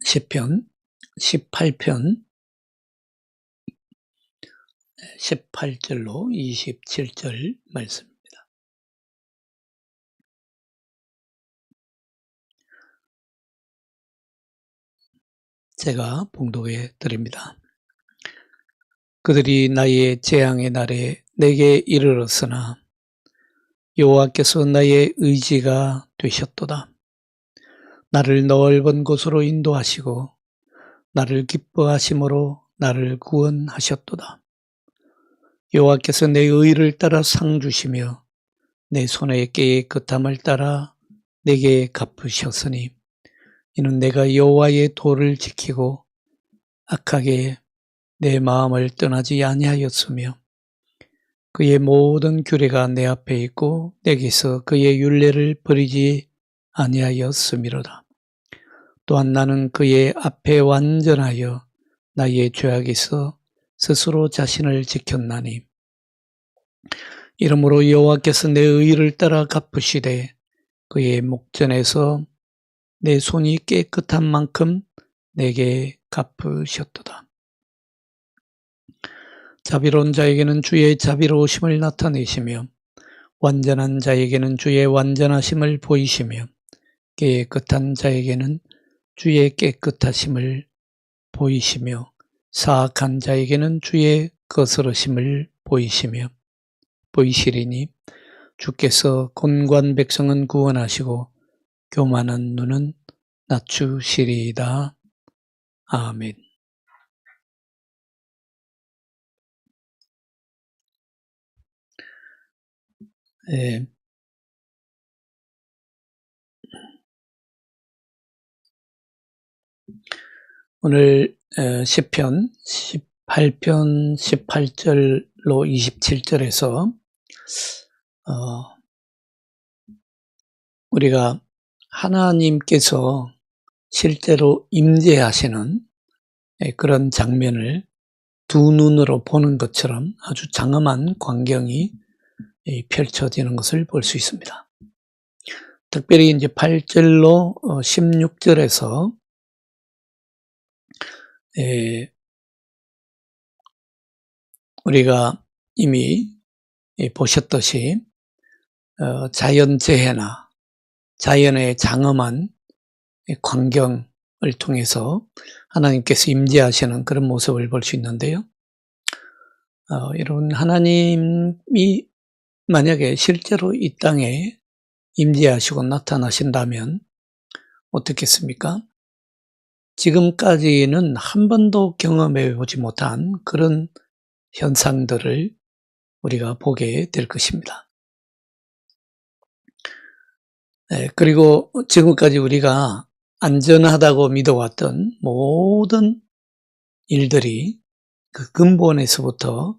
시편 18편 18절로 27절 말씀입니다. 제가 봉독해 드립니다. 그들이 나의 재앙의 날에 내게 이르렀으나 여호와께서 나의 의지가 되셨도다. 나를 넓은 곳으로 인도하시고 나를 기뻐하심으로 나를 구원하셨도다. 여호와께서 내 의를 따라 상 주시며 내 손의 깨끗함을 따라 내게 갚으셨으니 이는 내가 여호와의 도를 지키고 악하게 내 마음을 떠나지 아니하였으며 그의 모든 규례가 내 앞에 있고 내게서 그의 율례를 버리지 아니하였음이로다. 또한 나는 그의 앞에 완전하여 나의 죄악에서 스스로 자신을 지켰나니 이러므로 여호와께서 내 의를 따라 갚으시되 그의 목전에서 내 손이 깨끗한 만큼 내게 갚으셨도다. 자비로운 자에게는 주의 자비로우심을 나타내시며 완전한 자에게는 주의 완전하심을 보이시며 깨끗한 자에게는 주의 깨끗하심을 보이시며 사악한 자에게는 주의 거스르심을 보이시리니 주께서 곤고한 백성은 구원하시고 교만한 눈은 낮추시리이다. 아멘. 네. 오늘 시편 18편 18절로 27절에서 우리가 하나님께서 실제로 임재하시는 그런 장면을 두 눈으로 보는 것처럼 아주 장엄한 광경이 펼쳐지는 것을 볼 수 있습니다. 특별히 이제 8절로 16절에서 우리가 이미 보셨듯이 자연재해나 자연의 장엄한 광경을 통해서 하나님께서 임재하시는 그런 모습을 볼 수 있는데요. 여러분, 하나님이 만약에 실제로 이 땅에 임재하시고 나타나신다면 어떻겠습니까? 지금까지는 한 번도 경험해 보지 못한 그런 현상들을 우리가 보게 될 것입니다. 그리고 지금까지 우리가 안전하다고 믿어왔던 모든 일들이 그 근본에서부터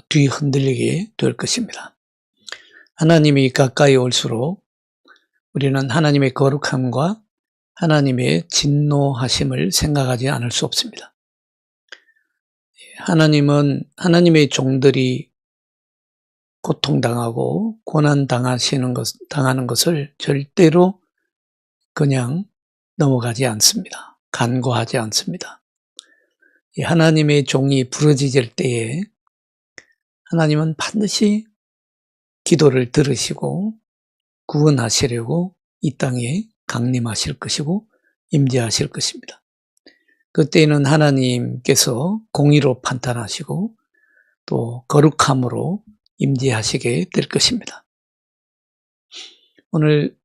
뒤흔들리게 될 것입니다. 하나님이 가까이 올수록 우리는 하나님의 거룩함과 하나님의 진노하심을 생각하지 않을 수 없습니다. 하나님은 하나님의 종들이 고통당하고 고난당하는 것을 절대로 그냥 넘어가지 않습니다. 간과하지 않습니다. 하나님의 종이 부르짖을 때에 하나님은 반드시 기도를 들으시고 구원하시려고 이 땅에 강림하실 것이고 임재하실 것입니다. 그때는 하나님께서 공의로 판단하시고 또 거룩함으로 임재하시게 될 것입니다. 오늘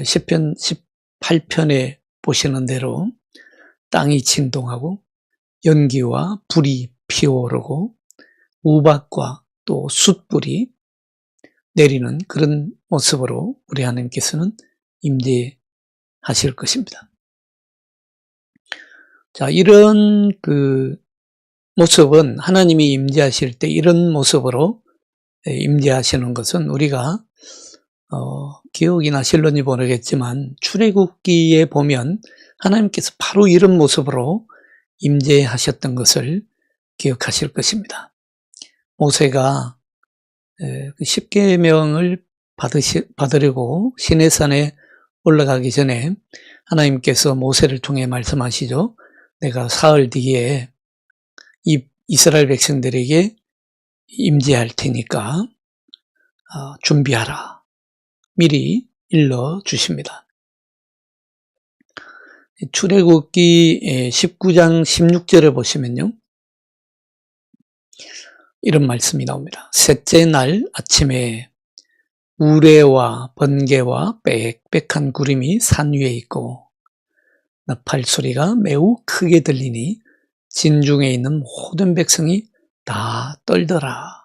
시편 18편에 보시는 대로 땅이 진동하고 연기와 불이 피어오르고 우박과 또 숯불이 내리는 그런 모습으로 우리 하나님께서는 임재하실 것입니다. 자, 이런 그 모습은 하나님이 임재하실 때 이런 모습으로 임재하시는 것은 우리가 기억이 나실런지 모르겠지만 출애굽기에 보면 하나님께서 바로 이런 모습으로 임재하셨던 것을 기억하실 것입니다. 모세가 10계명을 받으려고 시내산에 올라가기 전에 하나님께서 모세를 통해 말씀하시죠. 내가 사흘 뒤에 이스라엘 백성들에게 임재할 테니까 준비하라. 미리 일러 주십니다. 출애굽기 19장 16절에 보시면요. 이런 말씀이 나옵니다. 셋째 날 아침에 우레와 번개와 빽빽한 구름이 산 위에 있고 나팔 소리가 매우 크게 들리니 진중에 있는 모든 백성이 다 떨더라.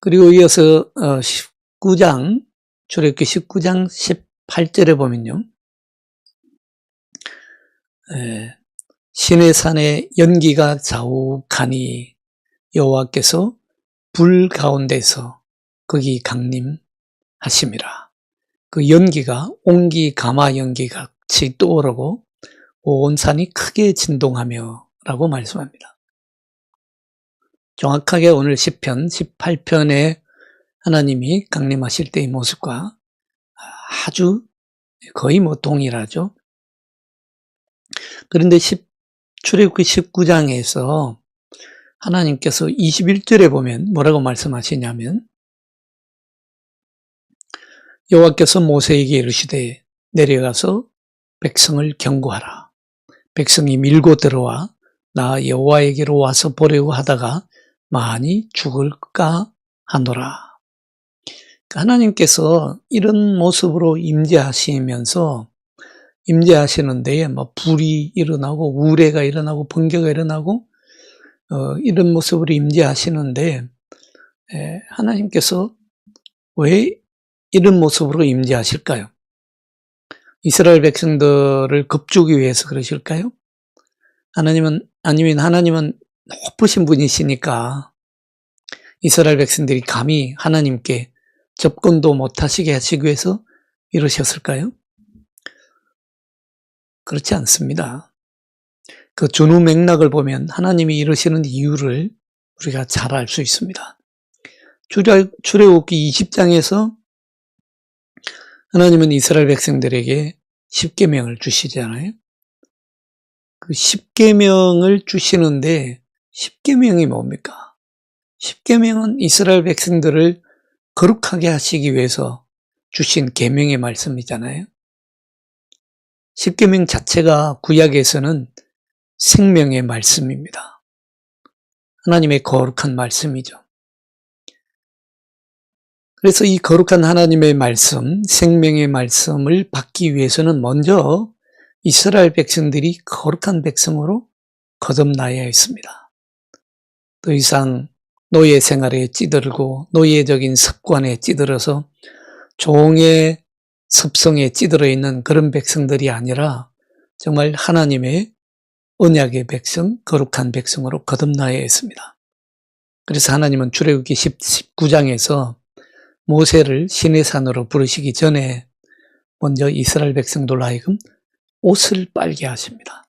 그리고 이어서 19장 출애굽기 19장 18절에 보면요. 시내산에 연기가 자욱하니 여호와께서 불 가운데서 거기 강림하심이라. 그 연기가 옹기 가마 연기 같이 떠오르고 온 산이 크게 진동하며 라고 말씀합니다. 정확하게 오늘 시편 18편에 하나님이 강림하실 때의 모습과 아주 거의 동일하죠. 그런데 출애굽기 19장에서 하나님께서 21절에 보면 뭐라고 말씀하시냐면 여호와께서 모세에게 이르시되 내려가서 백성을 경고하라. 백성이 밀고 들어와 나 여호와에게로 와서 보려고 하다가 많이 죽을까 하노라. 하나님께서 이런 모습으로 임재하시면서 임재하시는 데에 불이 일어나고 우레가 일어나고 번개가 일어나고 이런 모습으로 임재하시는데 하나님께서 왜 이런 모습으로 임재하실까요? 이스라엘 백성들을 겁주기 위해서 그러실까요? 하나님은 높으신 분이시니까 이스라엘 백성들이 감히 하나님께 접근도 못하시게 하시기 위해서 이러셨을까요? 그렇지 않습니다. 그 전후 맥락을 보면 하나님이 이러시는 이유를 우리가 잘 알 수 있습니다. 출애굽기 20장에서 하나님은 이스라엘 백성들에게 십계명을 주시잖아요. 그 십계명을 주시는데 십계명이 뭡니까? 십계명은 이스라엘 백성들을 거룩하게 하시기 위해서 주신 계명의 말씀이잖아요. 십계명 자체가 구약에서는 생명의 말씀입니다. 하나님의 거룩한 말씀이죠. 그래서 이 거룩한 하나님의 말씀, 생명의 말씀을 받기 위해서는 먼저 이스라엘 백성들이 거룩한 백성으로 거듭나야 했습니다. 더 이상 노예 생활에 찌들고 노예적인 습관에 찌들어서 종의 습성에 찌들어 있는 그런 백성들이 아니라 정말 하나님의 언약의 백성, 거룩한 백성으로 거듭나야 했습니다. 그래서 하나님은 출애굽기 19장에서 모세를 시내산으로 부르시기 전에 먼저 이스라엘 백성들로 하여금 옷을 빨게 하십니다.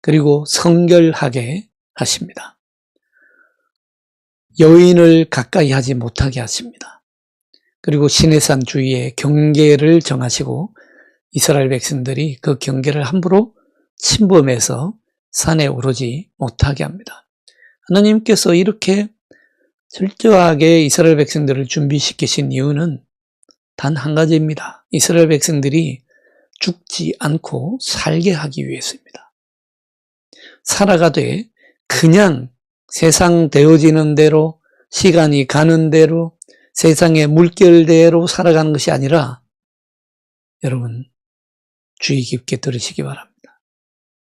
그리고 성결하게 하십니다. 여인을 가까이 하지 못하게 하십니다. 그리고 시내산 주위에 경계를 정하시고 이스라엘 백성들이 그 경계를 함부로 침범해서 산에 오르지 못하게 합니다. 하나님께서 이렇게 철저하게 이스라엘 백성들을 준비시키신 이유는 단 한 가지입니다. 이스라엘 백성들이 죽지 않고 살게 하기 위해서입니다. 살아가되 그냥 세상 되어지는 대로 시간이 가는 대로 세상의 물결대로 살아가는 것이 아니라 여러분 주의 깊게 들으시기 바랍니다.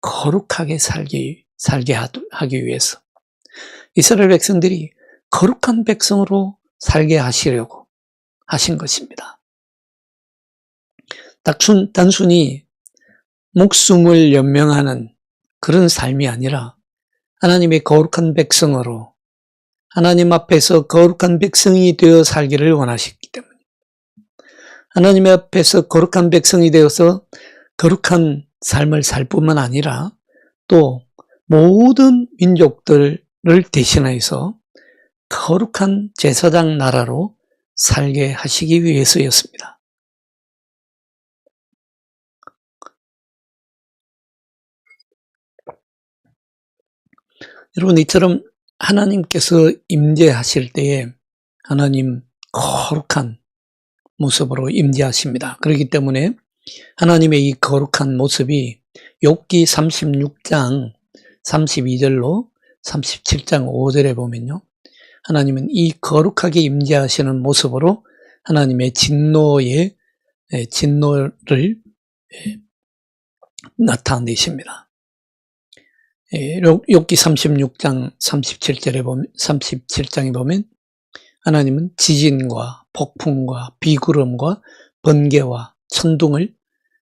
거룩하게 살게 하기 위해서 이스라엘 백성들이 거룩한 백성으로 살게 하시려고 하신 것입니다. 단순히 목숨을 연명하는 그런 삶이 아니라 하나님의 거룩한 백성으로 하나님 앞에서 거룩한 백성이 되어 살기를 원하시기 때문에 하나님 앞에서 거룩한 백성이 되어서 거룩한 삶을 살 뿐만 아니라 또 모든 민족들을 대신해서 거룩한 제사장 나라로 살게 하시기 위해서였습니다. 여러분, 이처럼 하나님께서 임재하실 때에 하나님 거룩한 모습으로 임재하십니다. 그렇기 때문에 하나님의 이 거룩한 모습이 욥기 36장 32절로 37장 5절에 보면요, 하나님은 이 거룩하게 임재하시는 모습으로 하나님의 진노를 나타내십니다. 욥기 36장 37장에 보면 하나님은 지진과 폭풍과 비구름과 번개와 천둥을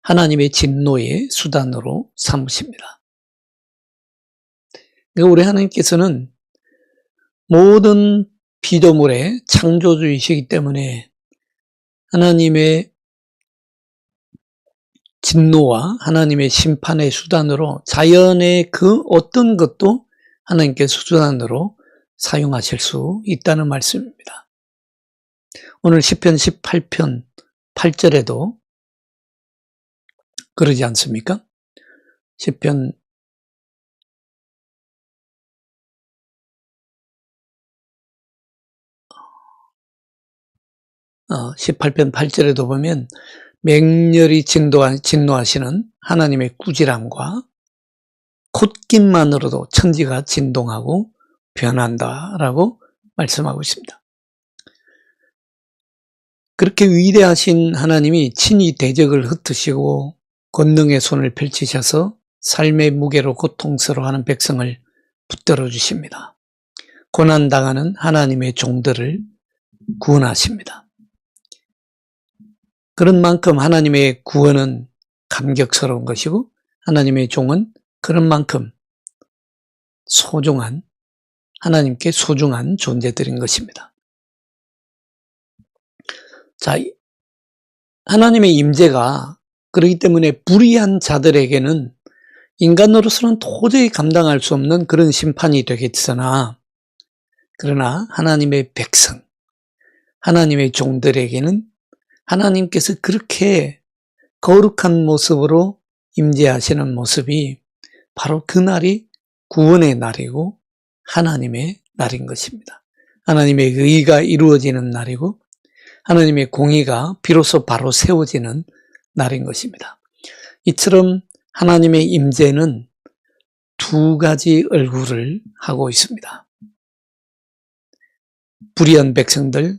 하나님의 진노의 수단으로 삼으십니다. 우리 하나님께서는 모든 피조물의 창조주이시기 때문에 하나님의 진노와 하나님의 심판의 수단으로 자연의 그 어떤 것도 하나님께서 수단으로 사용하실 수 있다는 말씀입니다. 오늘 시편 18편 8절에도 그러지 않습니까? 시편 18편 8절에도 보면 맹렬히 진노하시는 하나님의 꾸지람과 콧김만으로도 천지가 진동하고 변한다라고 말씀하고 있습니다. 그렇게 위대하신 하나님이 친히 대적을 흩으시고 권능의 손을 펼치셔서 삶의 무게로 고통스러워하는 백성을 붙들어 주십니다. 고난당하는 하나님의 종들을 구원하십니다. 그런 만큼 하나님의 구원은 감격스러운 것이고 하나님의 종은 그런 만큼 하나님께 소중한 존재들인 것입니다. 자, 하나님의 임재가 그렇기 때문에 불의한 자들에게는 인간으로서는 도저히 감당할 수 없는 그런 심판이 되겠으나, 그러나 하나님의 백성, 하나님의 종들에게는 하나님께서 그렇게 거룩한 모습으로 임재하시는 모습이 바로 그날이 구원의 날이고 하나님의 날인 것입니다. 하나님의 의가 이루어지는 날이고 하나님의 공의가 비로소 바로 세워지는 날인 것입니다. 이처럼 하나님의 임재는 두 가지 얼굴을 하고 있습니다. 불의한 백성들,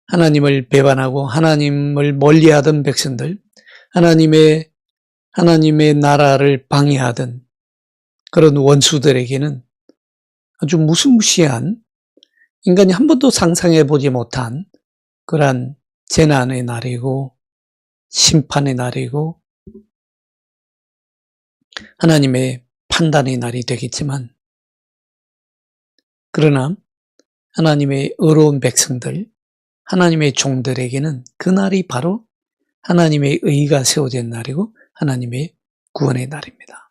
하나님을 배반하고 하나님을 멀리하던 백성들, 하나님의 나라를 방해하던 그런 원수들에게는 아주 무시무시한, 인간이 한 번도 상상해 보지 못한 그러한 재난의 날이고 심판의 날이고 하나님의 판단의 날이 되겠지만, 그러나 하나님의 의로운 백성들, 하나님의 종들에게는 그날이 바로 하나님의 의가 세워진 날이고 하나님의 구원의 날입니다.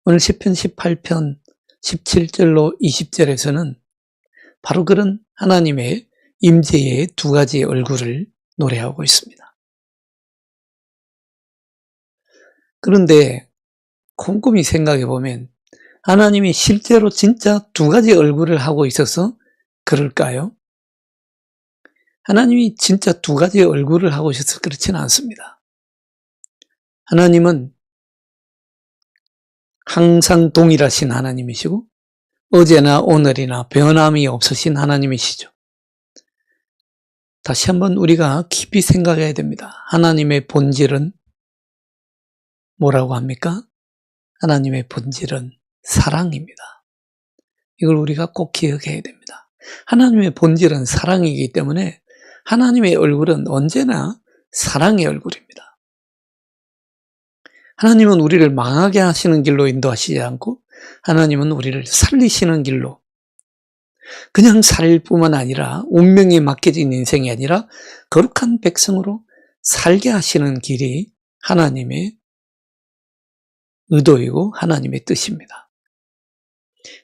오늘 시편 18편 17절로 20절에서는 바로 그런 하나님의 임재의 두 가지 얼굴을 노래하고 있습니다. 그런데 곰곰이 생각해 보면 하나님이 실제로 진짜 두 가지 얼굴을 하고 있어서 그럴까요? 하나님이 진짜 두 가지 얼굴을 하고 있어서 그렇지는 않습니다. 하나님은 항상 동일하신 하나님이시고 어제나 오늘이나 변함이 없으신 하나님이시죠. 다시 한번 우리가 깊이 생각해야 됩니다. 하나님의 본질은 뭐라고 합니까? 하나님의 본질은 사랑입니다. 이걸 우리가 꼭 기억해야 됩니다. 하나님의 본질은 사랑이기 때문에 하나님의 얼굴은 언제나 사랑의 얼굴입니다. 하나님은 우리를 망하게 하시는 길로 인도하시지 않고 하나님은 우리를 살리시는 길로, 그냥 살 뿐만 아니라 운명에 맡겨진 인생이 아니라 거룩한 백성으로 살게 하시는 길이 하나님의 의도이고 하나님의 뜻입니다.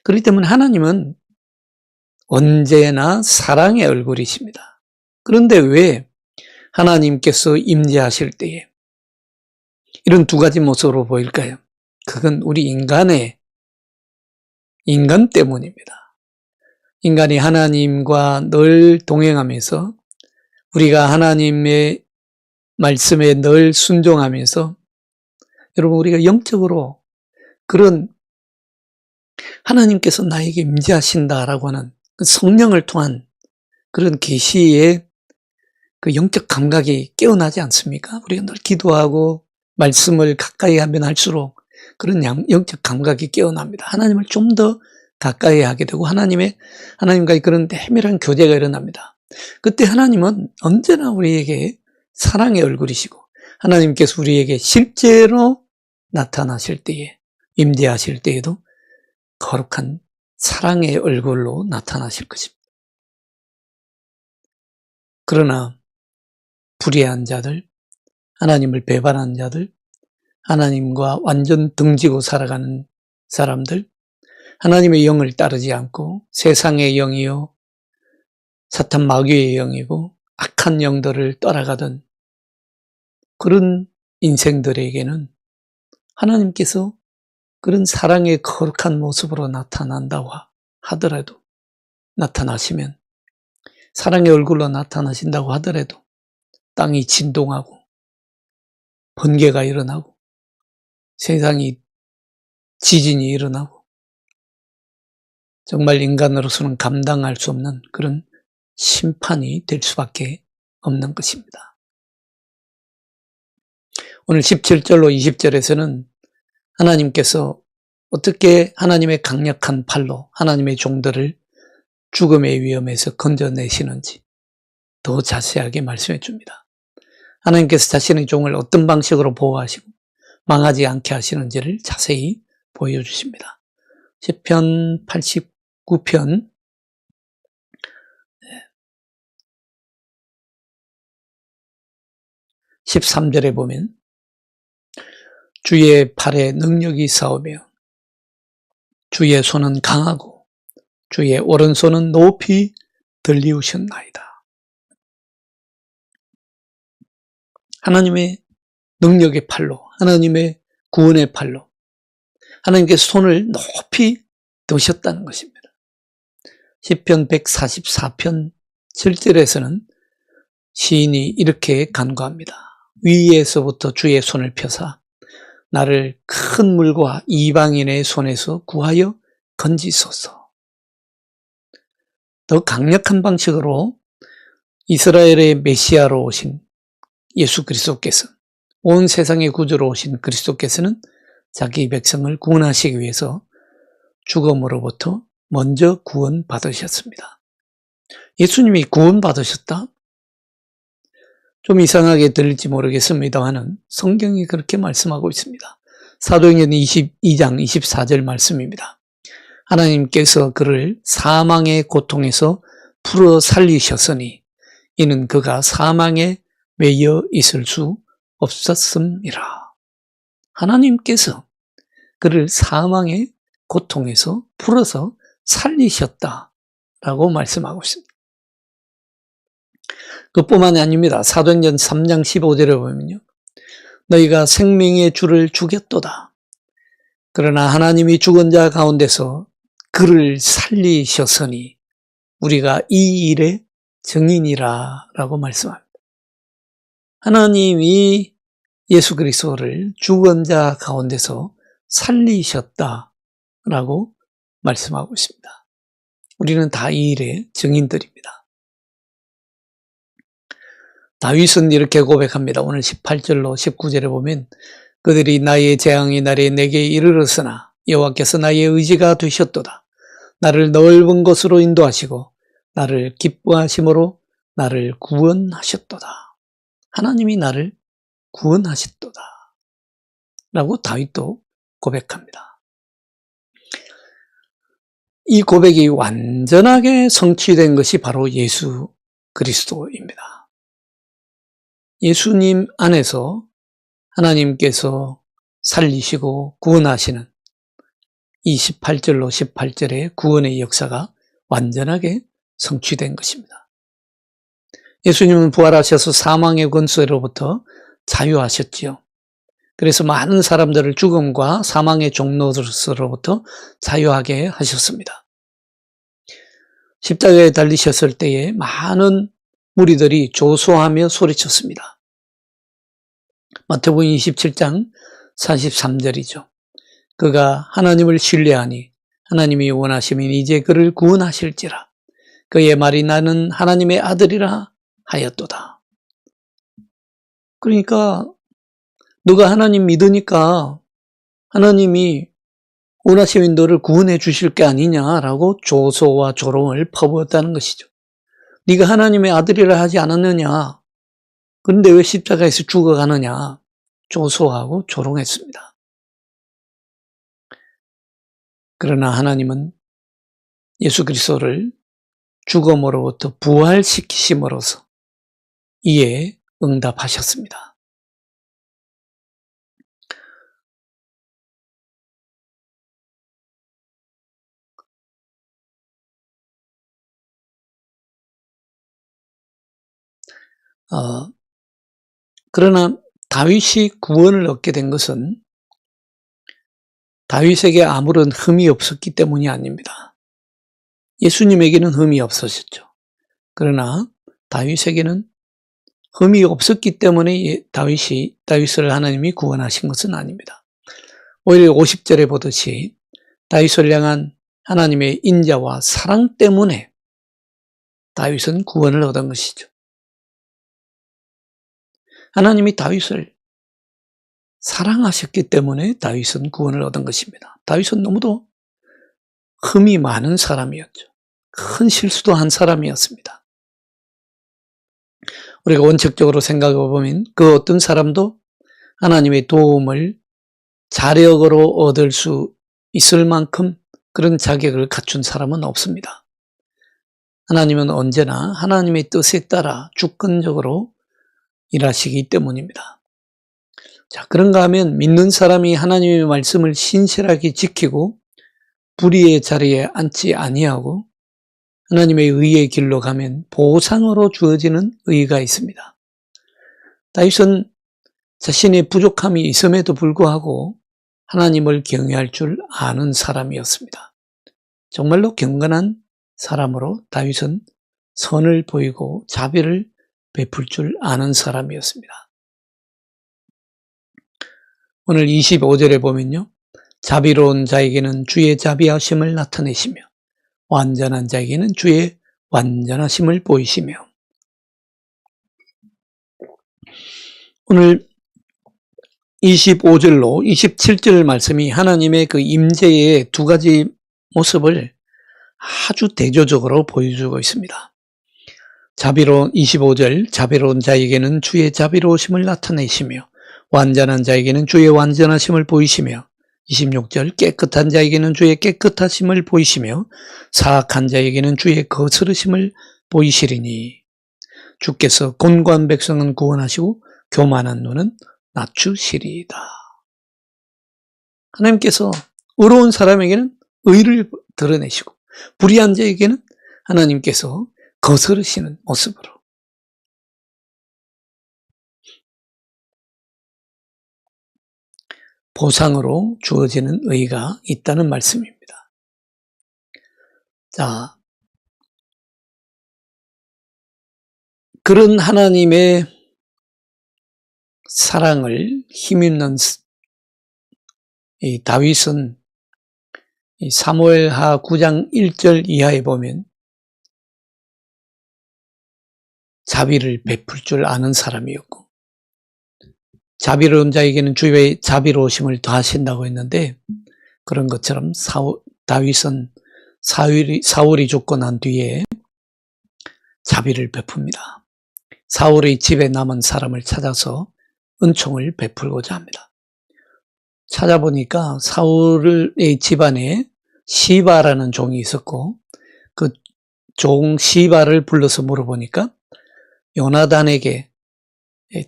그렇기 때문에 하나님은 언제나 사랑의 얼굴이십니다. 그런데 왜 하나님께서 임재하실 때에 이런 두 가지 모습으로 보일까요? 그건 우리 인간의 인간 때문입니다. 인간이 하나님과 늘 동행하면서 우리가 하나님의 말씀에 늘 순종하면서 여러분 우리가 영적으로 그런 하나님께서 나에게 임재하신다라고 하는 그 성령을 통한 그런 계시의 그 영적 감각이 깨어나지 않습니까? 우리가 늘 기도하고 말씀을 가까이 하면 할수록 그런 영적 감각이 깨어납니다. 하나님을 좀 더 가까이 하게 되고 하나님과의 그런 내밀한 교제가 일어납니다. 그때 하나님은 언제나 우리에게 사랑의 얼굴이시고 하나님께서 우리에게 실제로 나타나실 때에 임재하실 때에도 거룩한 사랑의 얼굴로 나타나실 것입니다. 그러나 불의한 자들, 하나님을 배반한 자들, 하나님과 완전 등지고 살아가는 사람들, 하나님의 영을 따르지 않고 세상의 영이요 사탄 마귀의 영이고 악한 영들을 따라가던 그런 인생들에게는 하나님께서 그런 사랑의 거룩한 모습으로 나타난다고 하더라도 나타나시면 사랑의 얼굴로 나타나신다고 하더라도 땅이 진동하고 번개가 일어나고 세상이 지진이 일어나고 정말 인간으로서는 감당할 수 없는 그런 심판이 될 수밖에 없는 것입니다. 오늘 17절로 20절에서는 하나님께서 어떻게 하나님의 강력한 팔로 하나님의 종들을 죽음의 위험에서 건져내시는지 더 자세하게 말씀해 줍니다. 하나님께서 자신의 종을 어떤 방식으로 보호하시고 망하지 않게 하시는지를 자세히 보여주십니다. 시편 89편 13절에 보면 주의 팔에 능력이 있사오며 주의 손은 강하고 주의 오른손은 높이 들리우셨나이다. 하나님의 능력의 팔로, 하나님의 구원의 팔로 하나님께서 손을 높이 드셨다는 것입니다. 시편 144편 7절에서는 시인이 이렇게 간구합니다. 위에서부터 주의 손을 펴사 나를 큰 물과 이방인의 손에서 구하여 건지소서. 더 강력한 방식으로 이스라엘의 메시아로 오신 예수 그리스도께서 온 세상의 구주로 오신 그리스도께서는 자기 백성을 구원하시기 위해서 죽음으로부터 먼저 구원받으셨습니다. 예수님이 구원받으셨다? 좀 이상하게 들릴지 모르겠습니다만 성경이 그렇게 말씀하고 있습니다. 사도행전 22장 24절 말씀입니다. 하나님께서 그를 사망의 고통에서 풀어 살리셨으니 이는 그가 사망에 매여 있을 수 없었음이라. 하나님께서 그를 사망의 고통에서 풀어서 살리셨다라고 말씀하고 있습니다. 그뿐만이 아닙니다. 사도행전 3장 15절에 보면요. 너희가 생명의 주를 죽였도다. 그러나 하나님이 죽은 자 가운데서 그를 살리셨으니 우리가 이 일의 증인이라 라고 말씀합니다. 하나님이 예수 그리스도를 죽은 자 가운데서 살리셨다라고 말씀하고 있습니다. 우리는 다 이 일의 증인들입니다. 다윗은 이렇게 고백합니다. 오늘 18절로 19절에 보면 그들이 나의 재앙의 날에 내게 이르렀으나 여호와께서 나의 의지가 되셨도다. 나를 넓은 곳으로 인도하시고 나를 기뻐하심으로 나를 구원하셨도다. 하나님이 나를 구원하셨도다. 라고 다윗도 고백합니다. 이 고백이 완전하게 성취된 것이 바로 예수 그리스도입니다. 예수님 안에서 하나님께서 살리시고 구원하시는 이 18절로 18절의 구원의 역사가 완전하게 성취된 것입니다. 예수님은 부활하셔서 사망의 권세로부터 자유하셨지요. 그래서 많은 사람들을 죽음과 사망의 종로로부터 자유하게 하셨습니다. 십자가에 달리셨을 때에 많은 무리들이 조소하며 소리쳤습니다. 마태복음 27장 43절이죠. 그가 하나님을 신뢰하니 하나님이 원하시면 이제 그를 구원하실지라. 그의 말이 나는 하나님의 아들이라 하였도다. 그러니까 너가 하나님 믿으니까 하나님이 원하시면 너를 구원해 주실 게 아니냐라고 조소와 조롱을 퍼부었다는 것이죠. 네가 하나님의 아들이라 하지 않았느냐? 그런데 왜 십자가에서 죽어가느냐? 조소하고 조롱했습니다. 그러나 하나님은 예수 그리스도를 죽음으로부터 부활시키심으로써 이에 응답하셨습니다. 그러나 다윗이 구원을 얻게 된 것은 다윗에게 아무런 흠이 없었기 때문이 아닙니다. 예수님에게는 흠이 없으셨죠. 그러나 다윗에게는 흠이 없었기 때문에 다윗을 하나님이 구원하신 것은 아닙니다. 오히려 50절에 보듯이 다윗을 향한 하나님의 인자와 사랑 때문에 다윗은 구원을 얻은 것이죠. 하나님이 다윗을 사랑하셨기 때문에 다윗은 구원을 얻은 것입니다. 다윗은 너무도 흠이 많은 사람이었죠. 큰 실수도 한 사람이었습니다. 우리가 원칙적으로 생각해 보면 그 어떤 사람도 하나님의 도움을 자력으로 얻을 수 있을 만큼 그런 자격을 갖춘 사람은 없습니다. 하나님은 언제나 하나님의 뜻에 따라 주권적으로 일하시기 때문입니다. 자, 그런가 하면 믿는 사람이 하나님의 말씀을 신실하게 지키고 불의의 자리에 앉지 아니하고 하나님의 의의 길로 가면 보상으로 주어지는 의가 있습니다. 다윗은 자신의 부족함이 있음에도 불구하고 하나님을 경외할 줄 아는 사람이었습니다. 정말로 경건한 사람으로 다윗은 선을 보이고 자비를 베풀 줄 아는 사람이었습니다. 오늘 25절에 보면요. 자비로운 자에게는 주의 자비하심을 나타내시며 완전한 자에게는 주의 완전하심을 보이시며. 오늘 25절로 27절 말씀이 하나님의 그 임재의 두 가지 모습을 아주 대조적으로 보여주고 있습니다. 25절 자비로운 자에게는 주의 자비로우심을 나타내시며 완전한 자에게는 주의 완전하심을 보이시며 26절 깨끗한 자에게는 주의 깨끗하심을 보이시며 사악한 자에게는 주의 거스르심을 보이시리니 주께서 곤고한 백성은 구원하시고 교만한 눈은 낮추시리이다. 하나님께서 의로운 사람에게는 의를 드러내시고 불의한 자에게는 하나님께서 거스르시는 모습으로 보상으로 주어지는 의가 있다는 말씀입니다. 자, 그런 하나님의 사랑을 힘입는 이 다윗은 이 사무엘하 9장 1절 이하에 보면 자비를 베풀 줄 아는 사람이었고 자비로운 자에게는 주의 자비로우심을 더하신다고 했는데 그런 것처럼 다윗은 사울이 죽고 난 뒤에 자비를 베풉니다. 사울의 집에 남은 사람을 찾아서 은총을 베풀고자 합니다. 찾아보니까 사울의 집안에 시바라는 종이 있었고 그 종 시바를 불러서 물어보니까 요나단에게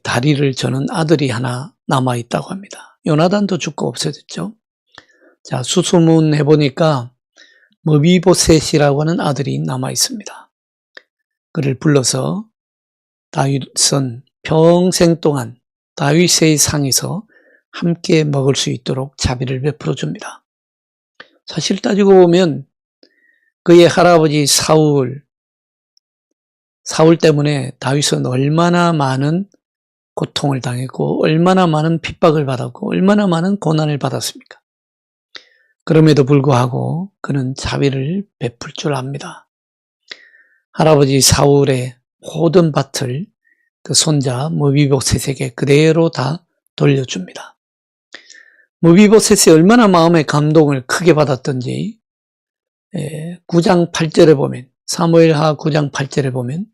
다리를 저는 아들이 하나 남아있다고 합니다. 요나단도 죽고 없어졌죠. 자, 수소문 해보니까 머비보셋이라고 하는 아들이 남아있습니다. 그를 불러서 다윗은 평생 동안 다윗의 상에서 함께 먹을 수 있도록 자비를 베풀어 줍니다. 사실 따지고 보면 그의 할아버지 사울 때문에 다윗은 얼마나 많은 고통을 당했고 얼마나 많은 핍박을 받았고 얼마나 많은 고난을 받았습니까? 그럼에도 불구하고 그는 자비를 베풀 줄 압니다. 할아버지 사울의 모든 밭을 그 손자 무비보셋에게 그대로 다 돌려줍니다. 무비보셋이 얼마나 마음의 감동을 크게 받았던지 9장 8절에 보면 사무엘하 9장 8절에 보면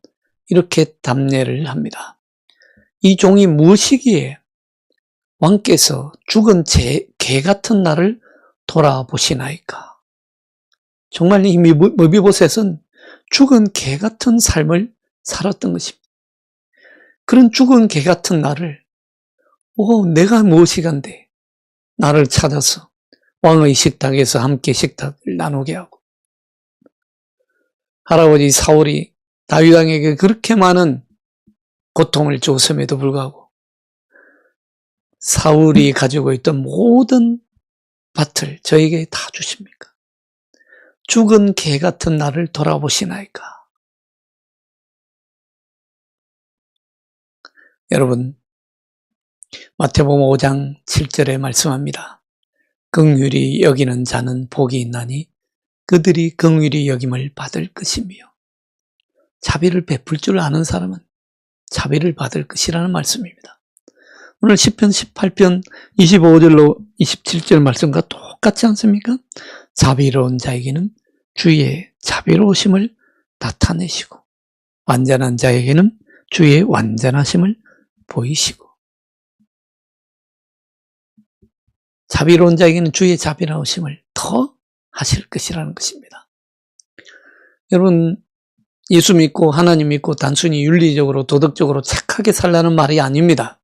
이렇게 답례를 합니다. 이 종이 무엇이기에 왕께서 죽은 개 같은 나를 돌아보시나이까. 정말 이 무비보셋은 죽은 개 같은 삶을 살았던 것입니다. 그런 죽은 개 같은 나를 내가 무엇이간데 나를 찾아서 왕의 식탁에서 함께 식탁을 나누게 하고 할아버지 사울이 다윗 왕에게 그렇게 많은 고통을 줬음에도 불구하고 사울이 가지고 있던 모든 밭을 저에게 다 주십니까? 죽은 개 같은 나를 돌아보시나이까? 여러분, 마태복음 5장 7절에 말씀합니다. 긍휼히 여기는 자는 복이 있나니 그들이 긍휼히 여김을 받을 것이며 자비를 베풀 줄 아는 사람은 자비를 받을 것이라는 말씀입니다. 오늘 시편 18편 25절로 27절 말씀과 똑같지 않습니까? 자비로운 자에게는 주의 자비로우심을 나타내시고 완전한 자에게는 주의 완전하심을 보이시고 자비로운 자에게는 주의 자비로우심을 더 하실 것이라는 것입니다. 여러분, 예수 믿고 하나님 믿고 단순히 윤리적으로 도덕적으로 착하게 살라는 말이 아닙니다.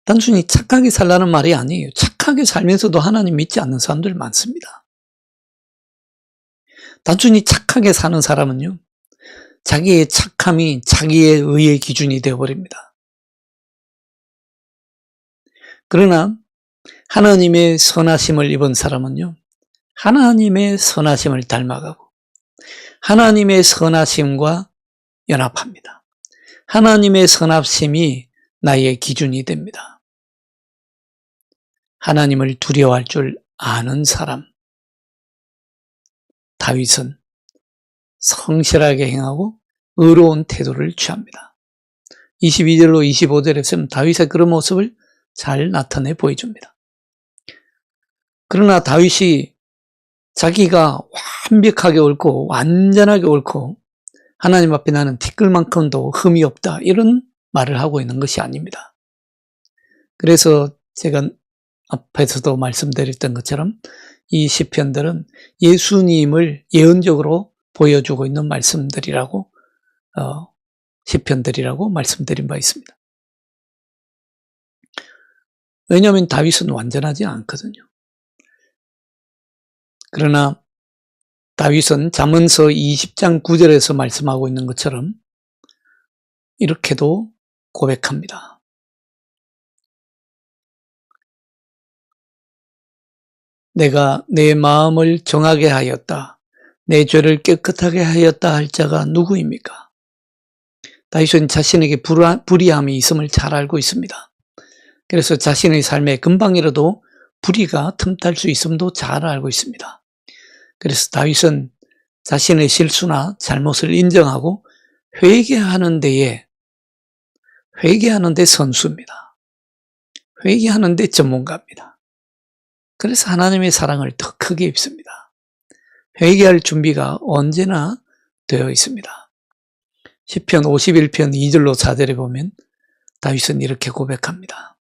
단순히 착하게 살라는 말이 아니에요. 착하게 살면서도 하나님 믿지 않는 사람들 많습니다. 단순히 착하게 사는 사람은요, 자기의 착함이 자기의 의의 기준이 되어버립니다. 그러나 하나님의 선하심을 입은 사람은요, 하나님의 선하심을 닮아가고 하나님의 선하심과 연합합니다. 하나님의 선하심이 나의 기준이 됩니다. 하나님을 두려워할 줄 아는 사람, 다윗은 성실하게 행하고 의로운 태도를 취합니다. 22절로 25절에서는 다윗의 그런 모습을 잘 나타내 보여줍니다. 그러나 다윗이 자기가 완벽하게 옳고 완전하게 옳고 하나님 앞에 나는 티끌만큼도 흠이 없다, 이런 말을 하고 있는 것이 아닙니다. 그래서 제가 앞에서도 말씀드렸던 것처럼 이 시편들은 예수님을 예언적으로 보여주고 있는 말씀들이라고 시편들이라고 말씀드린 바 있습니다. 왜냐하면 다윗은 완전하지 않거든요. 그러나 다윗은 잠언서 20장 9절에서 말씀하고 있는 것처럼 이렇게도 고백합니다. 내가 내 마음을 정하게 하였다. 내 죄를 깨끗하게 하였다 할 자가 누구입니까? 다윗은 자신에게 불의함이 있음을 잘 알고 있습니다. 그래서 자신의 삶에 금방이라도 불의가 틈탈 수 있음도 잘 알고 있습니다. 그래서 다윗은 자신의 실수나 잘못을 인정하고 회개하는 데 선수입니다. 회개하는 데 전문가입니다. 그래서 하나님의 사랑을 더 크게 입습니다. 회개할 준비가 언제나 되어 있습니다. 시편 51편 2절로 4절에 보면 다윗은 이렇게 고백합니다.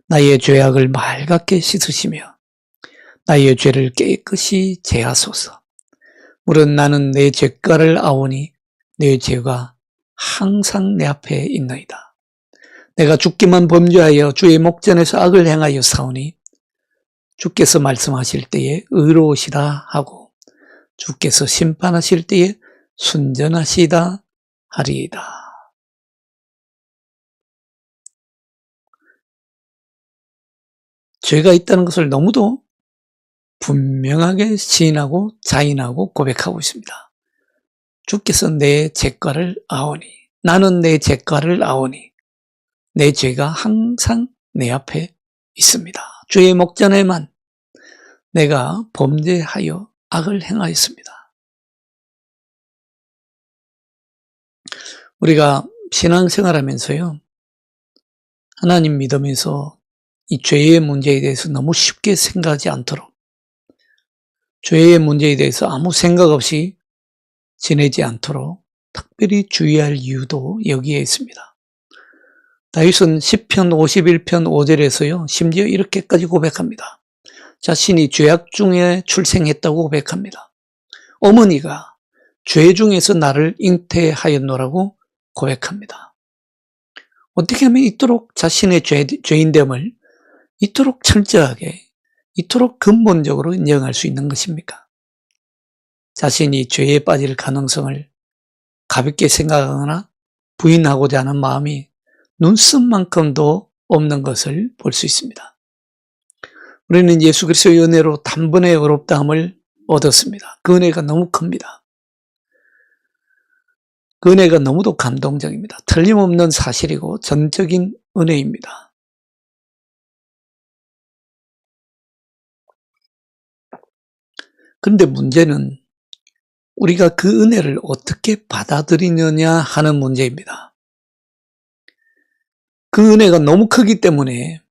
나의 죄악을 맑게 씻으시며 나의 죄를 깨끗이 제하소서. 물은 나는 내 죄가를 아오니 내 죄가 항상 내 앞에 있나이다. 내가 죽기만 범죄하여 주의 목전에서 악을 행하여 사오니 주께서 말씀하실 때에 의로우시다 하고 주께서 심판하실 때에 순전하시다 하리이다. 죄가 있다는 것을 너무도 분명하게 시인하고 자인하고 고백하고 있습니다. 주께서 내 죄가를 아오니, 나는 내 죄가를 아오니, 내 죄가 항상 내 앞에 있습니다. 주의 목전에만 내가 범죄하여 악을 행하였습니다. 우리가 신앙생활하면서요, 하나님 믿으면서 이 죄의 문제에 대해서 너무 쉽게 생각하지 않도록, 죄의 문제에 대해서 아무 생각 없이 지내지 않도록 특별히 주의할 이유도 여기에 있습니다. 다윗은 시편 51편 5절에서요, 심지어 이렇게까지 고백합니다. 자신이 죄악 중에 출생했다고 고백합니다. 어머니가 죄 중에서 나를 잉태하였노라고 고백합니다. 어떻게 하면 이토록 자신의 죄인됨을 이토록 철저하게, 이토록 근본적으로 인정할 수 있는 것입니까? 자신이 죄에 빠질 가능성을 가볍게 생각하거나 부인하고자 하는 마음이 눈썹만큼도 없는 것을 볼 수 있습니다. 우리는 예수 그리스도의 은혜로 단번에 의롭다함을 얻었습니다. 그 은혜가 너무 큽니다. 그 은혜가 너무도 감동적입니다. 틀림없는 사실이고 전적인 은혜입니다. 그런데 문제는 우리가 그 은혜를 어떻게 받아들이느냐 하는 문제입니다. 그 은혜가 너무 크기 때문에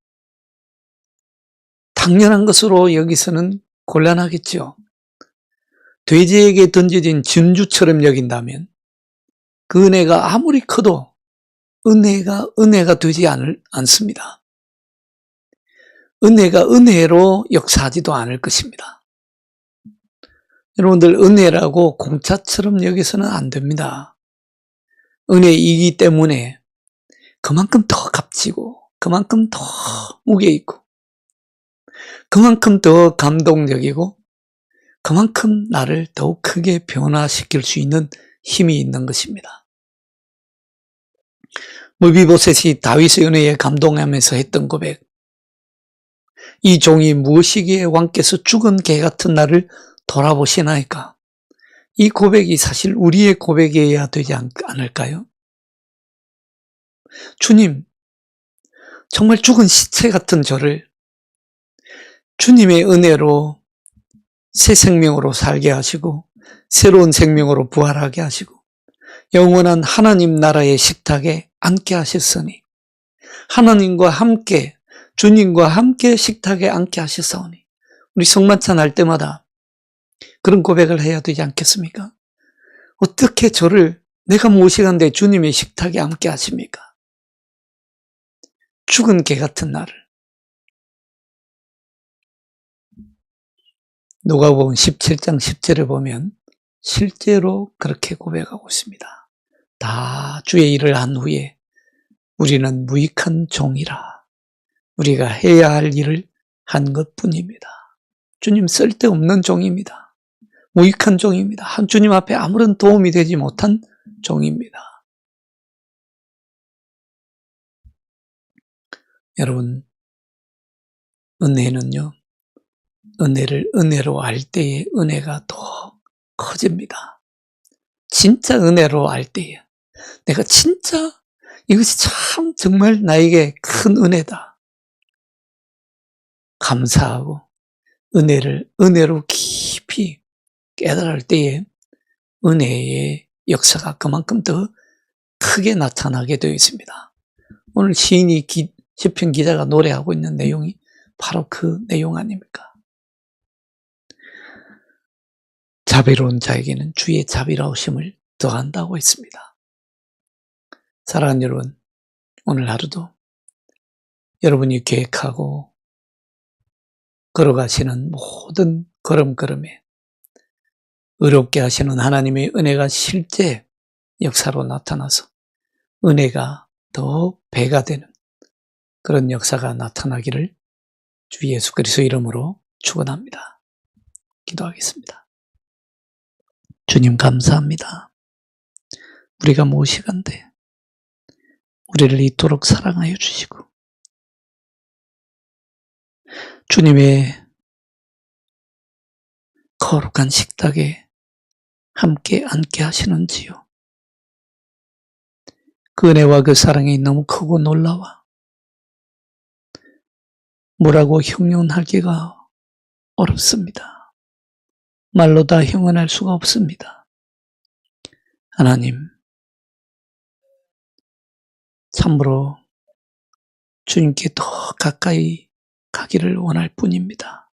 당연한 것으로 여기서는 곤란하겠죠. 돼지에게 던져진 진주처럼 여긴다면 그 은혜가 아무리 커도 은혜가 되지 않습니다. 은혜가 은혜로 역사하지도 않을 것입니다. 여러분들, 은혜라고 공짜처럼 여기서는 안 됩니다. 은혜이기 때문에 그만큼 더 값지고, 그만큼 더 무게 있고, 그만큼 더 감동적이고, 그만큼 나를 더욱 크게 변화시킬 수 있는 힘이 있는 것입니다. 무비보셋이 다윗의 은혜에 감동하면서 했던 고백, 이 종이 무엇이기에 왕께서 죽은 개 같은 나를 돌아보시나이까? 이 고백이 사실 우리의 고백이어야 되지 않을까요? 주님, 정말 죽은 시체 같은 저를 주님의 은혜로 새 생명으로 살게 하시고 새로운 생명으로 부활하게 하시고 영원한 하나님 나라의 식탁에 앉게 하셨으니, 하나님과 함께, 주님과 함께 식탁에 앉게 하셨사오니, 우리 성만찬 할 때마다 그런 고백을 해야 되지 않겠습니까? 어떻게 저를, 내가 무엇이간데 주님의 식탁에 앉게 하십니까? 죽은 개 같은 나를. 누가복음 17장 10절을 보면 실제로 그렇게 고백하고 있습니다. 다 주의 일을 한 후에 우리는 무익한 종이라, 우리가 해야 할 일을 한 것뿐입니다. 주님 쓸데없는 종입니다. 무익한 종입니다. 주님 앞에 아무런 도움이 되지 못한 종입니다. 여러분, 은혜는요, 은혜를 은혜로 알 때에 은혜가 더 커집니다. 진짜 은혜로 알 때에 내가 진짜 이것이 참 정말 나에게 큰 은혜다, 감사하고 은혜를 은혜로 깊이 깨달을 때에 은혜의 역사가 그만큼 더 크게 나타나게 되어 있습니다. 오늘 시인이 시편 기자가 노래하고 있는 내용이 바로 그 내용 아닙니까? 자비로운 자에게는 주의 자비로우심을 더한다고 했습니다. 사랑하는 여러분, 오늘 하루도 여러분이 계획하고 걸어가시는 모든 걸음걸음에 의롭게 하시는 하나님의 은혜가 실제 역사로 나타나서 은혜가 더 배가 되는 그런 역사가 나타나기를 주 예수 그리스도 이름으로 축원합니다. 기도하겠습니다. 주님, 감사합니다. 우리가 무엇이간데 우리를 이토록 사랑하여 주시고 주님의 거룩한 식탁에 함께 앉게 하시는지요. 그 은혜와 그 사랑이 너무 크고 놀라워 뭐라고 형용하기가 어렵습니다. 말로 다 형언할 수가 없습니다. 하나님, 참으로 주님께 더 가까이 가기를 원할 뿐입니다.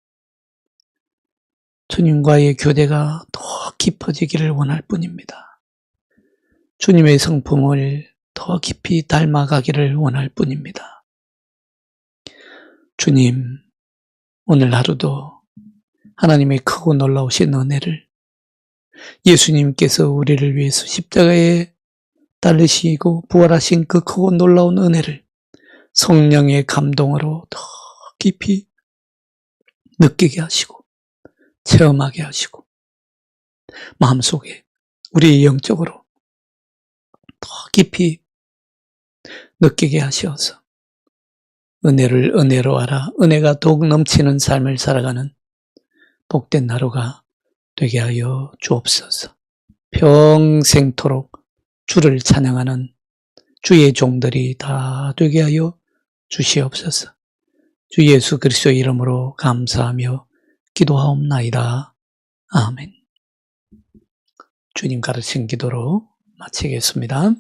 주님과의 교제가 더 깊어지기를 원할 뿐입니다. 주님의 성품을 더 깊이 닮아가기를 원할 뿐입니다. 주님, 오늘 하루도 하나님의 크고 놀라우신 은혜를 예수님께서 우리를 위해서 십자가에 달리시고 부활하신 그 크고 놀라운 은혜를 성령의 감동으로 더 깊이 느끼게 하시고 체험하게 하시고 마음속에 우리 영적으로 더 깊이 느끼게 하시어서 은혜를 은혜로 알아 은혜가 더욱 넘치는 삶을 살아가는 복된 하루가 되게 하여 주옵소서. 평생토록 주를 찬양하는 주의 종들이 다 되게 하여 주시옵소서. 주 예수 그리스도의 이름으로 감사하며 기도하옵나이다. 아멘. 주님 가르친 기도로 마치겠습니다.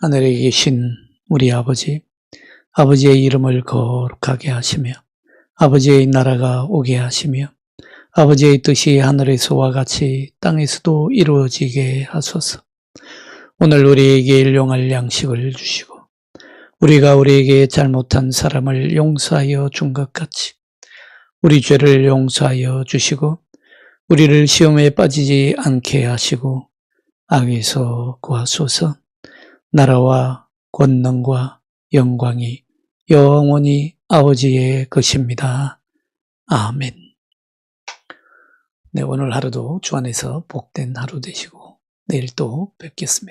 하늘에 계신 우리 아버지, 아버지의 이름을 거룩하게 하시며 아버지의 나라가 오게 하시며 아버지의 뜻이 하늘에서와 같이 땅에서도 이루어지게 하소서. 오늘 우리에게 일용할 양식을 주시고 우리가 우리에게 잘못한 사람을 용서하여 준 것 같이 우리 죄를 용서하여 주시고 우리를 시험에 빠지지 않게 하시고 악에서 구하소서. 나라와 권능과 영광이 영원히 아버지의 것입니다. 아멘. 네, 오늘 하루도 주 안에서 복된 하루 되시고 내일 또 뵙겠습니다.